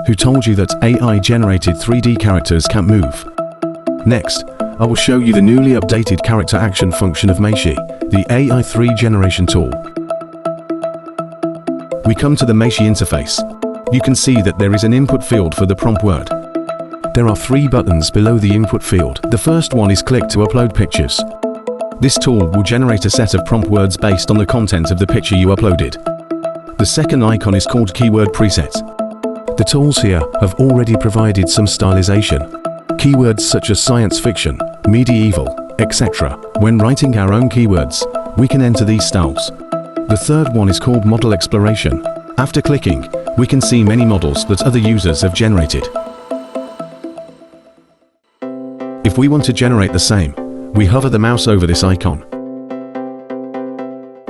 Who told you that AI-generated 3D characters can't move? Next, I will show you the newly updated character action function of Meshi, the AI 3 generation tool. We come to the Meshi interface. You can see that there is an input field for the prompt word. There are 3 buttons below the input field. The first one is click to upload pictures. This tool will generate a set of prompt words based on the content of the picture you uploaded. The second icon is called keyword preset. The tools here have already provided some stylization. Keywords such as science fiction, medieval, etc. When writing our own keywords, we can enter these styles. The third one is called model exploration. After clicking, we can see many models that other users have generated. If we want to generate the same, we hover the mouse over this icon.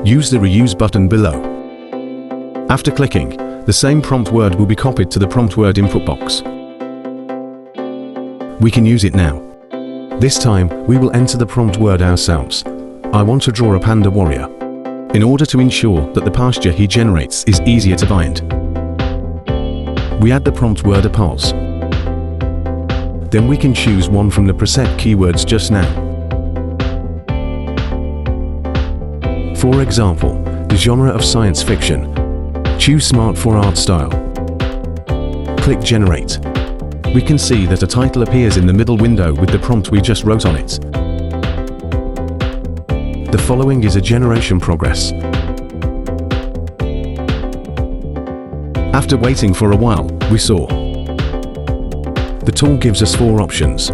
Use the reuse button below. After clicking, the same prompt word will be copied to the prompt word input box. We can use it now. This time, we will enter the prompt word ourselves. I want to draw a panda warrior. In order to ensure that the pasture he generates is easier to bind, we add the prompt word a pause. Then we can choose one from the preset keywords just now. For example, the genre of science fiction. Choose Smart for art style. Click Generate. We can see that a title appears in the middle window with the prompt we just wrote on it. The following is a generation progress. After waiting for a while, we saw. The tool gives us 4 options.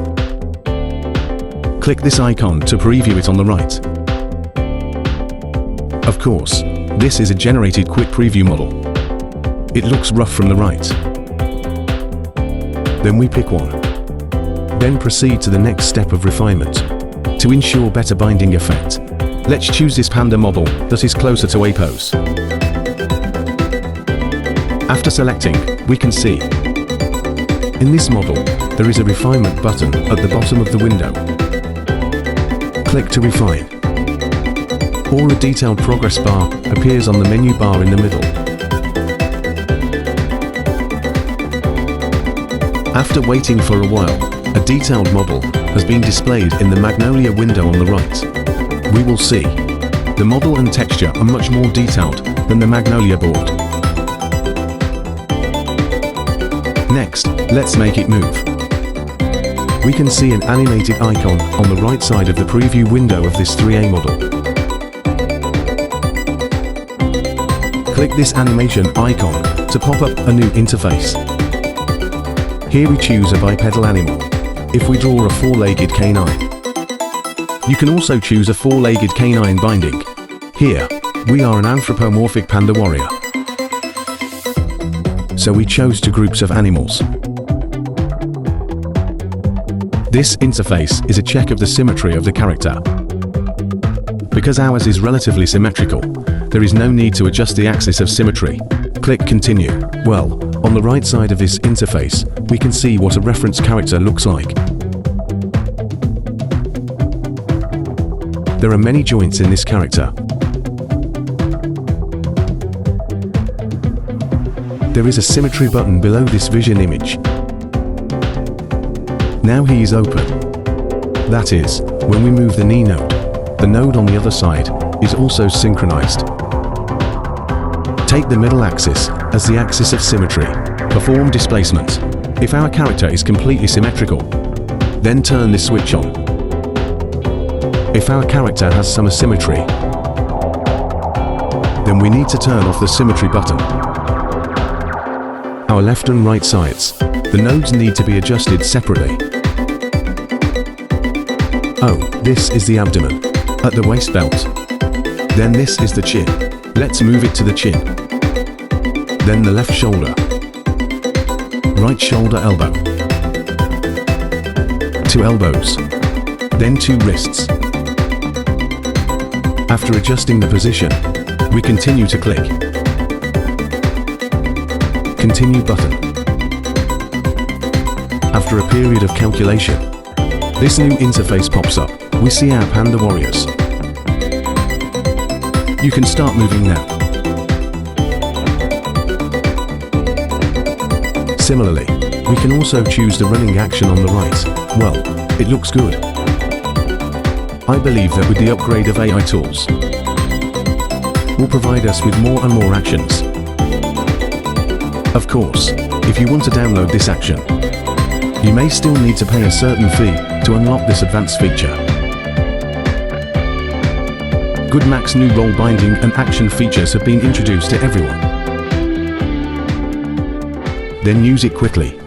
Click this icon to preview it on the right. Of course, this is a generated quick preview model. It looks rough from the right. Then we pick one. Then proceed to the next step of refinement. To ensure better binding effect, let's choose this panda model that is closer to a pose. After selecting, we can see. In this model, there is a refinement button at the bottom of the window. Click to refine. Or a detailed progress bar appears on the menu bar in the middle. After waiting for a while, a detailed model has been displayed in the Magnolia window on the right. We will see the model and texture are much more detailed than the Magnolia board. Next, let's make it move. We can see an animated icon on the right side of the preview window of this 3A model. Click this animation icon to pop up a new interface. Here we choose a bipedal animal. If we draw a 4-legged canine. You can also choose a 4-legged canine binding. Here, we are an anthropomorphic panda warrior. So we chose 2 groups of animals. This interface is a check of the symmetry of the character. Because ours is relatively symmetrical, there is no need to adjust the axis of symmetry. Click Continue. Well, on the right side of this interface, we can see what a reference character looks like. There are many joints in this character. There is a symmetry button below this vision image. Now he is open. That is, when we move the knee node, the node on the other side is also synchronized. Take the middle axis as the axis of symmetry. Perform displacement. If our character is completely symmetrical, then turn this switch on. If our character has some asymmetry, then we need to turn off the symmetry button. Our left and right sides, the nodes need to be adjusted separately. Oh, this is the abdomen, at the waist belt. Then this is the chin. Let's move it to the chin. Then the left shoulder. Right shoulder elbow. 2 elbows. Then 2 wrists. After adjusting the position, we continue to click. Continue button. After a period of calculation, this new interface pops up. We see our panda warriors. You can start moving now. Similarly, we can also choose the running action on the right. Well, it looks good. I believe that with the upgrade of AI tools, will provide us with more and more actions. Of course, if you want to download this action, you may still need to pay a certain fee to unlock this advanced feature. Good Mac's new role binding and action features have been introduced to everyone. Then use it quickly.